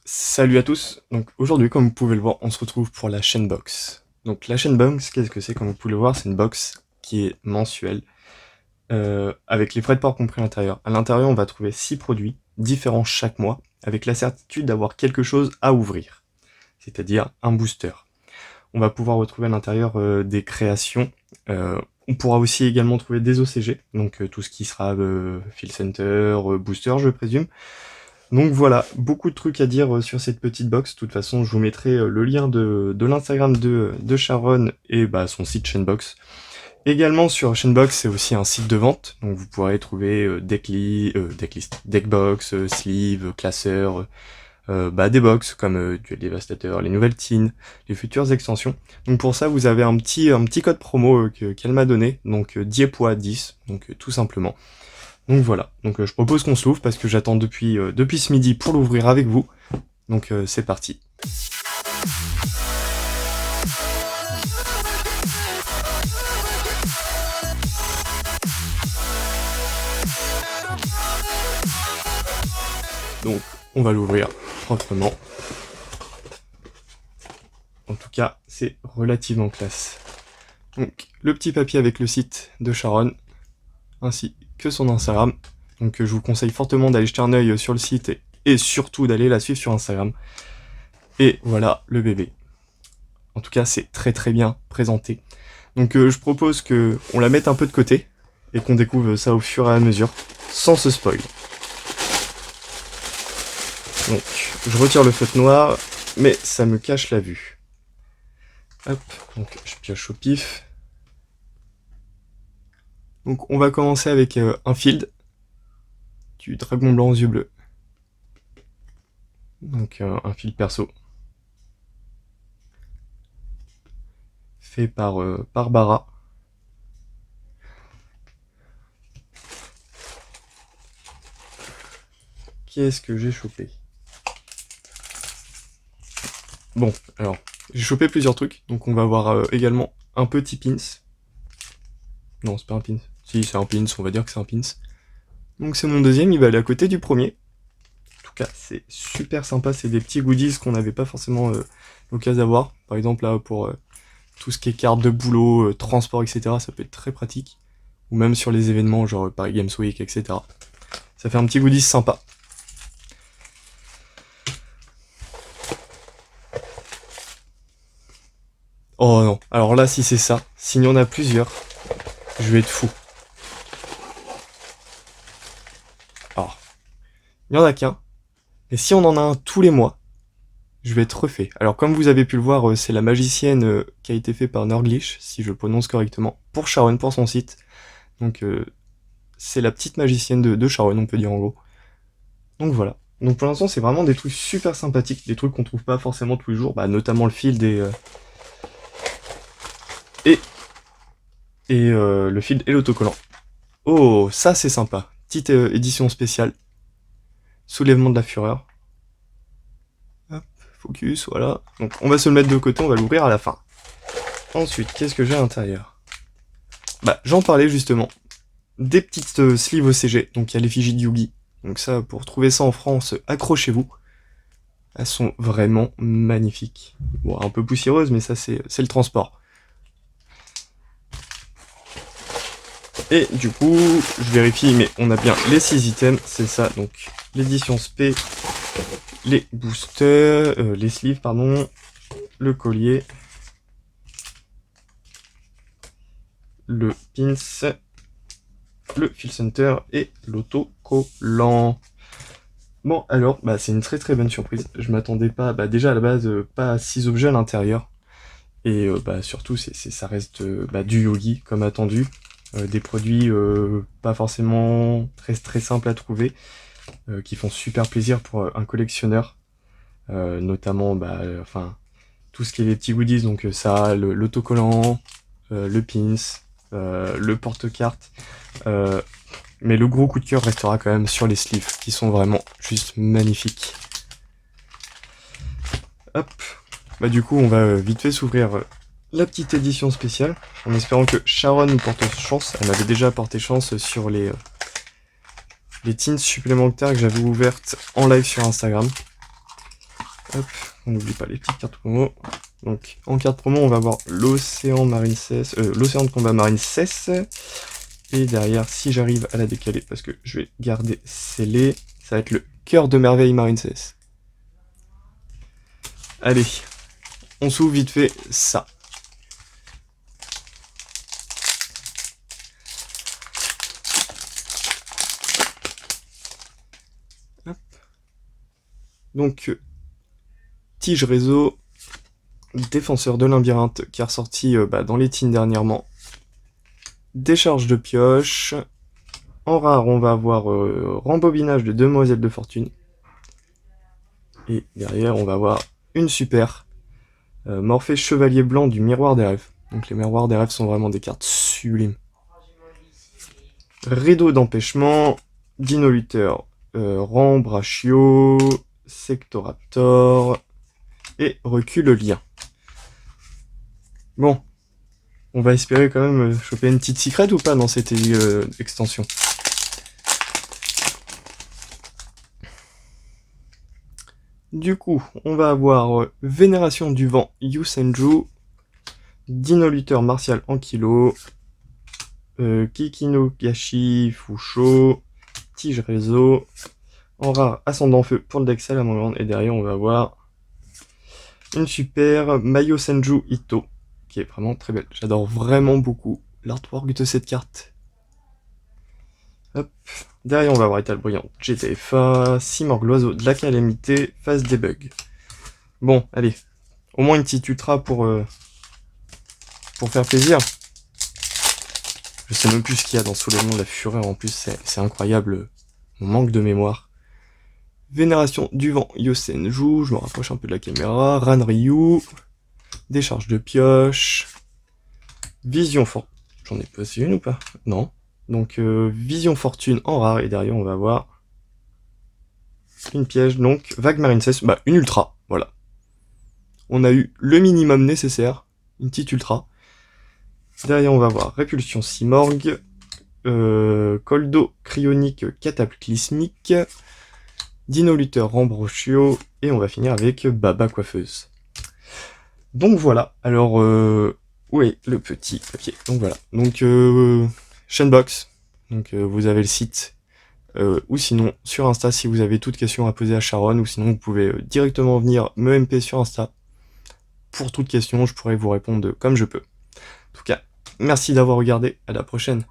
Salut à tous, donc aujourd'hui comme vous pouvez le voir on se retrouve pour la chaîne box. Donc la chaîne box, qu'est-ce que c'est? Comme vous pouvez le voir, c'est une box qui est mensuelle, avec les frais de port compris à l'intérieur. À l'intérieur on va trouver 6 produits, différents chaque mois, avec la certitude d'avoir quelque chose à ouvrir, c'est-à-dire un booster. On va pouvoir retrouver à l'intérieur des créations, on pourra aussi également trouver des OCG, donc tout ce qui sera Field Center, booster je présume. Donc voilà, beaucoup de trucs à dire sur cette petite box. De toute façon, je vous mettrai le lien de l'Instagram de Sharon et son site Chainbox. Également sur Chainbox, c'est aussi un site de vente, donc vous pourrez trouver decklist, deckbox, sleeve, classeur, des box comme Duel Devastator, les nouvelles teens, les futures extensions. Donc pour ça, vous avez un petit code promo qu'elle m'a donné, donc Diepois10, donc tout simplement. Donc voilà, donc je propose qu'on se l'ouvre parce que j'attends depuis ce midi pour l'ouvrir avec vous. Donc c'est parti. Donc on va l'ouvrir proprement. En tout cas, c'est relativement classe. Donc le petit papier avec le site de Sharon, ainsi que son Instagram. Donc je vous conseille fortement d'aller jeter un œil sur le site et surtout d'aller la suivre sur Instagram. Et voilà le bébé. En tout cas, c'est très très bien présenté. Donc je propose qu'on la mette un peu de côté et qu'on découvre ça au fur et à mesure, sans se spoil. Donc je retire le feutre noir, mais ça me cache la vue. Hop, donc je pioche au pif. Donc on va commencer avec un field du dragon blanc aux yeux bleus. Donc un field perso. Fait par Barbara. Qu'est-ce que j'ai chopé? Bon, alors, j'ai chopé plusieurs trucs, donc on va voir également un petit pins. Non, c'est pas un pins. Si, c'est un pins, on va dire que c'est un pins. Donc c'est mon deuxième, il va aller à côté du premier. En tout cas, c'est super sympa, c'est des petits goodies qu'on n'avait pas forcément l'occasion d'avoir. Par exemple, là, pour tout ce qui est carte de boulot, transport, etc., ça peut être très pratique. Ou même sur les événements, genre Paris Games Week, etc. Ça fait un petit goodies sympa. Oh non, alors là, si c'est ça, s'il y en a plusieurs, je vais être fou. Alors, il y en a qu'un, mais si on en a un tous les mois, je vais être refait. Alors comme vous avez pu le voir, c'est la magicienne qui a été fait par Nurglish, si je le prononce correctement, pour Sharon, pour son site. Donc c'est la petite magicienne de Sharon, on peut dire en gros. Donc voilà. Donc pour l'instant c'est vraiment des trucs super sympathiques, des trucs qu'on trouve pas forcément tous les jours, notamment le field et, le field et l'autocollant. Oh, ça c'est sympa. Petite édition spéciale. Soulèvement de la fureur. Hop, focus, voilà. Donc on va se le mettre de côté, on va l'ouvrir à la fin. Ensuite, qu'est-ce que j'ai à l'intérieur? J'en parlais justement. Des petites sleeves OCG, donc il y a l'effigie de Yugi. Donc ça, pour trouver ça en France, accrochez-vous. Elles sont vraiment magnifiques. Bon, un peu poussiéreuses, mais ça c'est le transport. Et du coup, je vérifie, mais on a bien les 6 items, c'est ça, donc l'édition spé, les boosters, les sleeves, pardon, le collier, le pins, le field center et l'autocollant. Bon, alors, c'est une très très bonne surprise. Je m'attendais pas, déjà à la base, pas à 6 objets à l'intérieur. Et surtout, ça reste du yogi, comme attendu. Des produits pas forcément très très simples à trouver, qui font super plaisir pour un collectionneur. Notamment, tout ce qui est les petits goodies, donc ça, l'autocollant, le pins, le porte-carte. Mais le gros coup de cœur restera quand même sur les sleeves, qui sont vraiment juste magnifiques. Hop, du coup on va vite fait s'ouvrir la petite édition spéciale, en espérant que Sharon nous porte chance. Elle m'avait déjà porté chance sur les teens supplémentaires que j'avais ouvertes en live sur Instagram. Hop, on n'oublie pas les petites cartes promo. Donc en carte promo, on va avoir l'Océan de combat Marine Cess. Et derrière, si j'arrive à la décaler, parce que je vais garder scellé, ça va être le Cœur de Merveille Marine Cess. Allez, on s'ouvre vite fait ça. Hop. Donc, Tige Réseau, Défenseur de Labyrinthe, qui est ressorti dans les teens dernièrement. Décharge de pioche. En rare, on va avoir Rembobinage de Demoiselle de Fortune. Et derrière, on va avoir une super Morphée Chevalier Blanc du Miroir des Rêves. Donc les Miroirs des Rêves sont vraiment des cartes sublimes. Rideau d'empêchement, Dino Luther, Rambrachio, Sectoraptor et Recule Lien. Bon, on va espérer quand même choper une petite secret ou pas dans cette extension. Du coup, on va avoir Vénération du Vent Yusenju, Dino Luther Martial Ankilo, Kikino Gashi Fusho, Tige Réseau, en rare Ascendant Feu pour le deck Salamandre, et derrière on va avoir une super Mayo Senju Ito, qui est vraiment très belle. J'adore vraiment beaucoup l'artwork de cette carte. Hop. Derrière on va avoir Étal Brillant, GTFA, Simorg l'Oiseau de la Calamité, Phase Debug. Bon, allez, au moins une petite ultra pour faire plaisir. Je sais même plus ce qu'il y a dans Soulèvement de la Fureur, en plus c'est incroyable, mon manque de mémoire. Vénération du Vent Yosenju, je me rapproche un peu de la caméra, Ranryu, Décharge de pioche, Vision Fortune, j'en ai passé une ou pas? Non. Donc Vision Fortune en rare, et derrière on va avoir une piège, donc Vague Marine Cess, une ultra, voilà. On a eu le minimum nécessaire, une petite ultra. Derrière on va avoir Répulsion Simorg, Coldo Cryonique Cataclysmique, Dino Luther Rambrachio, et on va finir avec Baba Coiffeuse. Donc voilà, alors où est le petit papier? Donc voilà, donc Chainbox, donc vous avez le site, ou sinon sur Insta si vous avez toute question à poser à Sharon, ou sinon vous pouvez directement venir me MP sur Insta. Pour toute question, je pourrai vous répondre comme je peux. En tout cas, merci d'avoir regardé, à la prochaine.